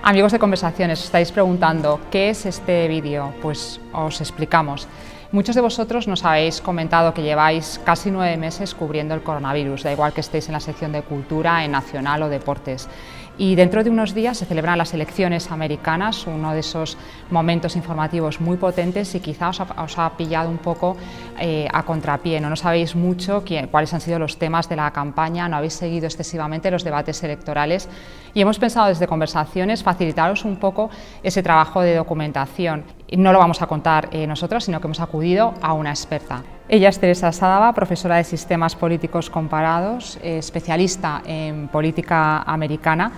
Amigos de Conversaciones, os estáis preguntando ¿qué es este vídeo? Pues os explicamos. Muchos de vosotros nos habéis comentado que lleváis casi 9 meses cubriendo el coronavirus, da igual que estéis en la sección de Cultura, en Nacional o Deportes. Y dentro de unos días se celebran las elecciones americanas, uno de esos momentos informativos muy potentes y quizá os ha pillado un poco a contrapié, no sabéis mucho cuáles han sido los temas de la campaña, no habéis seguido excesivamente los debates electorales y hemos pensado desde Conversaciones facilitaros un poco ese trabajo de documentación. No lo vamos a contar nosotros, sino que hemos acudido a una experta. Ella es Teresa Sadaba, profesora de Sistemas Políticos Comparados, especialista en política americana,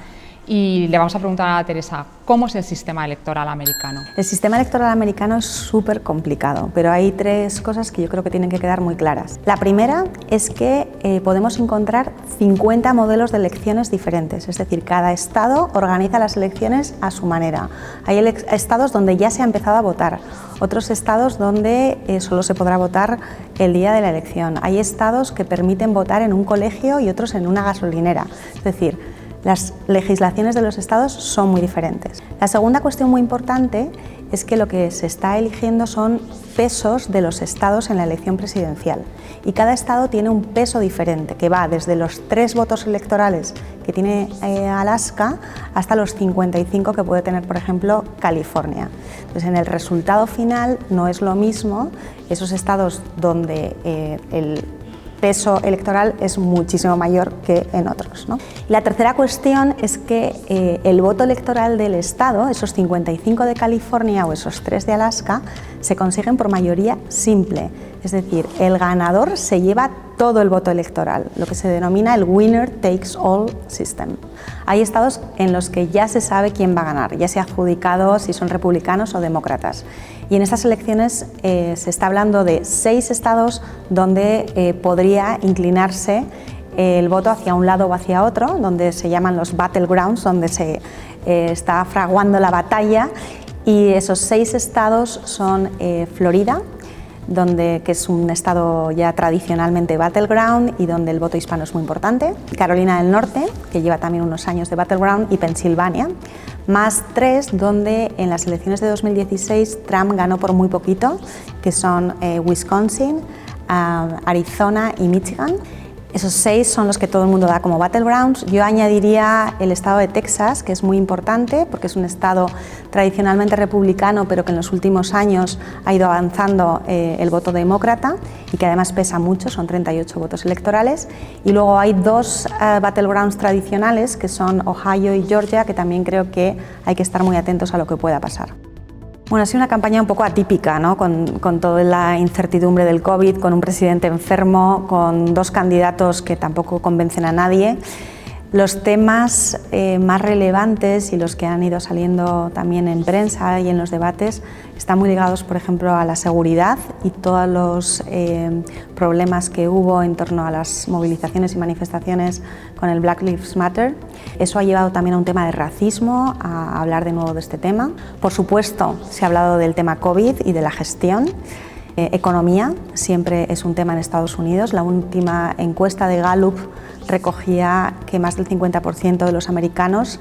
y le vamos a preguntar a Teresa, ¿cómo es el sistema electoral americano? El sistema electoral americano es súper complicado, pero hay 3 cosas que yo creo que tienen que quedar muy claras. La primera es que podemos encontrar 50 modelos de elecciones diferentes, es decir, cada estado organiza las elecciones a su manera. Hay estados donde ya se ha empezado a votar, otros estados donde solo se podrá votar el día de la elección. Hay estados que permiten votar en un colegio y otros en una gasolinera, es decir, las legislaciones de los estados son muy diferentes. La segunda cuestión muy importante es que lo que se está eligiendo son pesos de los estados en la elección presidencial y cada estado tiene un peso diferente que va desde los 3 votos electorales que tiene Alaska hasta los 55 que puede tener, por ejemplo, California. Entonces, en el resultado final no es lo mismo esos estados donde el peso electoral es muchísimo mayor que en otros, ¿no? Y la tercera cuestión es que el voto electoral del Estado, esos 55 de California o esos 3 de Alaska, se consiguen por mayoría simple, es decir, el ganador se lleva todo el voto electoral, lo que se denomina el winner takes all system. Hay estados en los que ya se sabe quién va a ganar, ya se ha adjudicado si son republicanos o demócratas. Y en estas elecciones se está hablando de 6 estados donde podría inclinarse el voto hacia un lado o hacia otro, donde se llaman los battlegrounds, donde se está fraguando la batalla, y esos 6 estados son Florida, que es un estado ya tradicionalmente battleground y donde el voto hispano es muy importante, Carolina del Norte, que lleva también unos años de battleground, y Pensilvania, más 3 donde en las elecciones de 2016 Trump ganó por muy poquito, que son Wisconsin, Arizona y Michigan. Esos 6 son los que todo el mundo da como battlegrounds. Yo añadiría el estado de Texas, que es muy importante porque es un estado tradicionalmente republicano, pero que en los últimos años ha ido avanzando el voto demócrata y que además pesa mucho, son 38 votos electorales. Y luego hay 2 battlegrounds tradicionales, que son Ohio y Georgia, que también creo que hay que estar muy atentos a lo que pueda pasar. Bueno, ha sido una campaña un poco atípica, ¿no? Con toda la incertidumbre del COVID, con un presidente enfermo, con 2 candidatos que tampoco convencen a nadie. Los temas más relevantes y los que han ido saliendo también en prensa y en los debates están muy ligados, por ejemplo, a la seguridad y todos los problemas que hubo en torno a las movilizaciones y manifestaciones con el Black Lives Matter. Eso ha llevado también a un tema de racismo, a hablar de nuevo de este tema. Por supuesto, se ha hablado del tema COVID y de la gestión. Economía siempre es un tema en Estados Unidos. La última encuesta de Gallup recogía que más del 50% de los americanos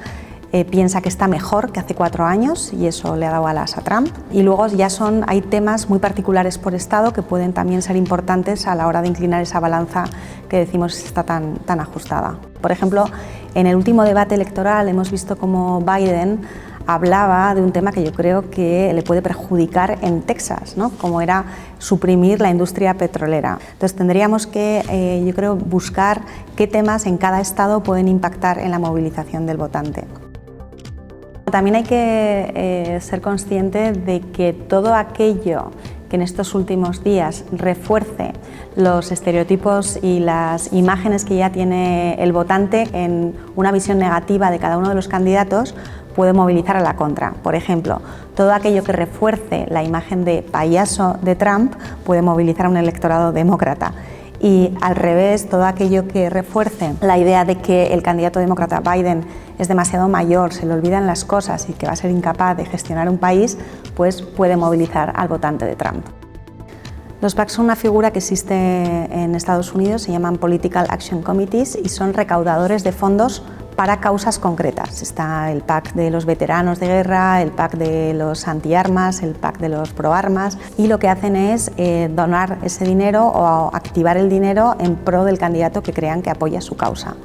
piensa que está mejor que hace 4 años y eso le ha dado alas a Trump. Y luego ya hay temas muy particulares por estado que pueden también ser importantes a la hora de inclinar esa balanza que decimos está tan ajustada. Por ejemplo, en el último debate electoral hemos visto cómo Biden hablaba de un tema que yo creo que le puede perjudicar en Texas, ¿no? Como era suprimir la industria petrolera. Entonces tendríamos que, yo creo, buscar qué temas en cada estado pueden impactar en la movilización del votante. También hay que ser consciente de que todo aquello que en estos últimos días refuerce los estereotipos y las imágenes que ya tiene el votante en una visión negativa de cada uno de los candidatos puede movilizar a la contra. Por ejemplo, todo aquello que refuerce la imagen de payaso de Trump puede movilizar a un electorado demócrata. Y al revés, todo aquello que refuerce la idea de que el candidato demócrata Biden es demasiado mayor, se le olvidan las cosas y que va a ser incapaz de gestionar un país, pues puede movilizar al votante de Trump. Los PACs son una figura que existe en Estados Unidos, se llaman Political Action Committees y son recaudadores de fondos para causas concretas. Está el PAC de los veteranos de guerra, el PAC de los antiarmas, el PAC de los proarmas, y lo que hacen es donar ese dinero o activar el dinero en pro del candidato que crean que apoya su causa.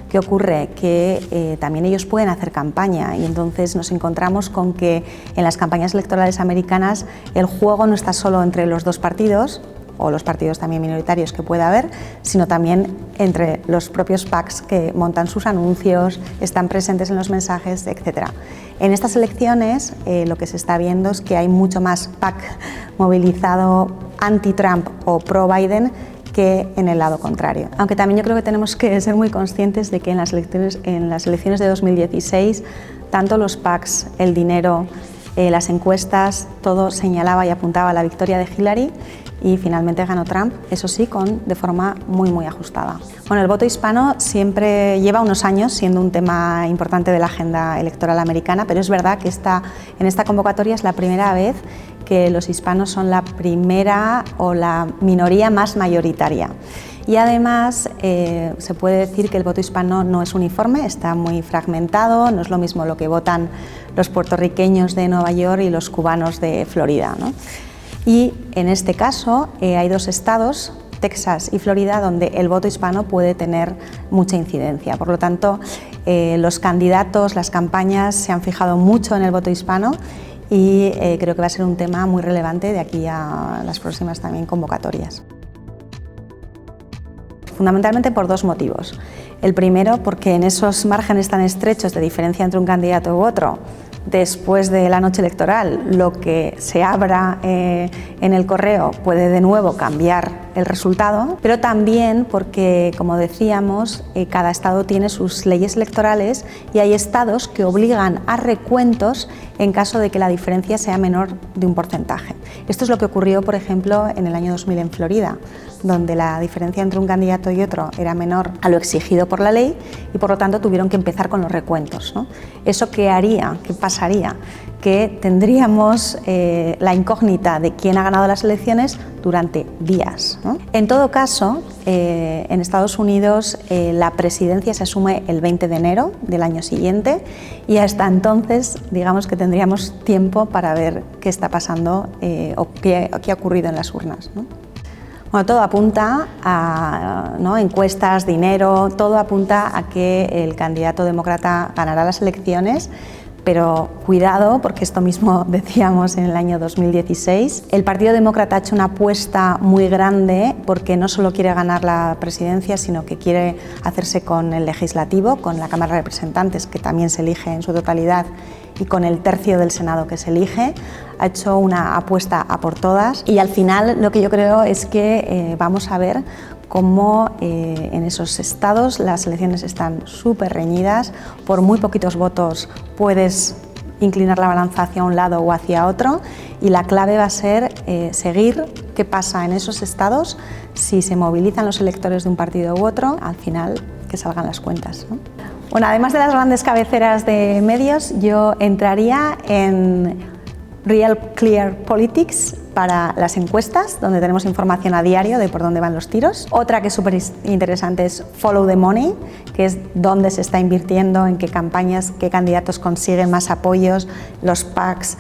¿Qué ocurre? Que también ellos pueden hacer campaña y entonces nos encontramos con que en las campañas electorales americanas el juego no está solo entre los dos partidos, o los partidos también minoritarios que pueda haber, sino también entre los propios PACs que montan sus anuncios, están presentes en los mensajes, etc. En estas elecciones lo que se está viendo es que hay mucho más PAC movilizado anti-Trump o pro-Biden que en el lado contrario. Aunque también yo creo que tenemos que ser muy conscientes de que en las elecciones de 2016, tanto los PACs, el dinero, las encuestas, todo señalaba y apuntaba a la victoria de Hillary y finalmente ganó Trump, eso sí, de forma muy ajustada. Bueno, el voto hispano siempre lleva unos años siendo un tema importante de la agenda electoral americana, pero es verdad que en esta convocatoria es la primera vez que los hispanos son la primera o la minoría más mayoritaria. Y además se puede decir que el voto hispano no es uniforme, está muy fragmentado, no es lo mismo lo que votan los puertorriqueños de Nueva York y los cubanos de Florida, ¿no? Y en este caso hay dos estados, Texas y Florida, donde el voto hispano puede tener mucha incidencia. Por lo tanto, los candidatos, las campañas se han fijado mucho en el voto hispano y creo que va a ser un tema muy relevante de aquí a las próximas también convocatorias. Fundamentalmente por dos motivos. El primero, porque en esos márgenes tan estrechos de diferencia entre un candidato u otro, después de la noche electoral, lo que se abra en el correo puede de nuevo cambiar el resultado, pero también porque, como decíamos, cada estado tiene sus leyes electorales y hay estados que obligan a recuentos en caso de que la diferencia sea menor de un porcentaje. Esto es lo que ocurrió, por ejemplo, en el año 2000 en Florida, donde la diferencia entre un candidato y otro era menor a lo exigido por la ley y por lo tanto tuvieron que empezar con los recuentos, ¿no? ¿Eso qué haría? ¿Qué pasaría? Que tendríamos la incógnita de quién ha ganado las elecciones durante días, ¿no? En todo caso, en Estados Unidos la presidencia se asume el 20 de enero del año siguiente y hasta entonces digamos que tendríamos tiempo para ver qué está pasando o qué ha ocurrido en las urnas, ¿no? Bueno, todo apunta a encuestas, dinero, todo apunta a que el candidato demócrata ganará las elecciones, pero cuidado, porque esto mismo decíamos en el año 2016. El Partido Demócrata ha hecho una apuesta muy grande porque no solo quiere ganar la presidencia, sino que quiere hacerse con el legislativo, con la Cámara de Representantes, que también se elige en su totalidad, y con el tercio del Senado que se elige. Ha hecho una apuesta a por todas y al final lo que yo creo es que vamos a ver cómo en esos estados las elecciones están súper reñidas, por muy poquitos votos puedes inclinar la balanza hacia un lado o hacia otro y la clave va a ser seguir qué pasa en esos estados, si se movilizan los electores de un partido u otro, al final que salgan las cuentas, ¿no? Bueno, además de las grandes cabeceras de medios, yo entraría en Real Clear Politics para las encuestas, donde tenemos información a diario de por dónde van los tiros. Otra que es súper interesante es Follow the Money, que es dónde se está invirtiendo, en qué campañas, qué candidatos consiguen más apoyos, los PACs,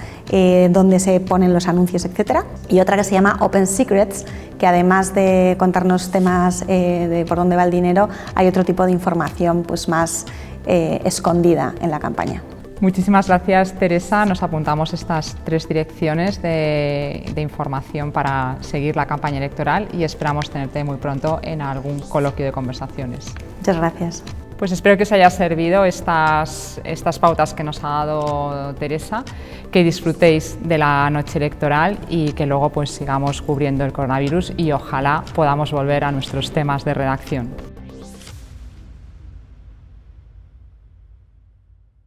dónde se ponen los anuncios, etc. Y otra que se llama Open Secrets, que además de contarnos temas de por dónde va el dinero, hay otro tipo de información pues más escondida en la campaña. Muchísimas gracias, Teresa. Nos apuntamos estas tres direcciones de información para seguir la campaña electoral y esperamos tenerte muy pronto en algún coloquio de conversaciones. Muchas gracias. Pues espero que os haya servido estas pautas que nos ha dado Teresa, que disfrutéis de la noche electoral y que luego pues sigamos cubriendo el coronavirus y ojalá podamos volver a nuestros temas de redacción.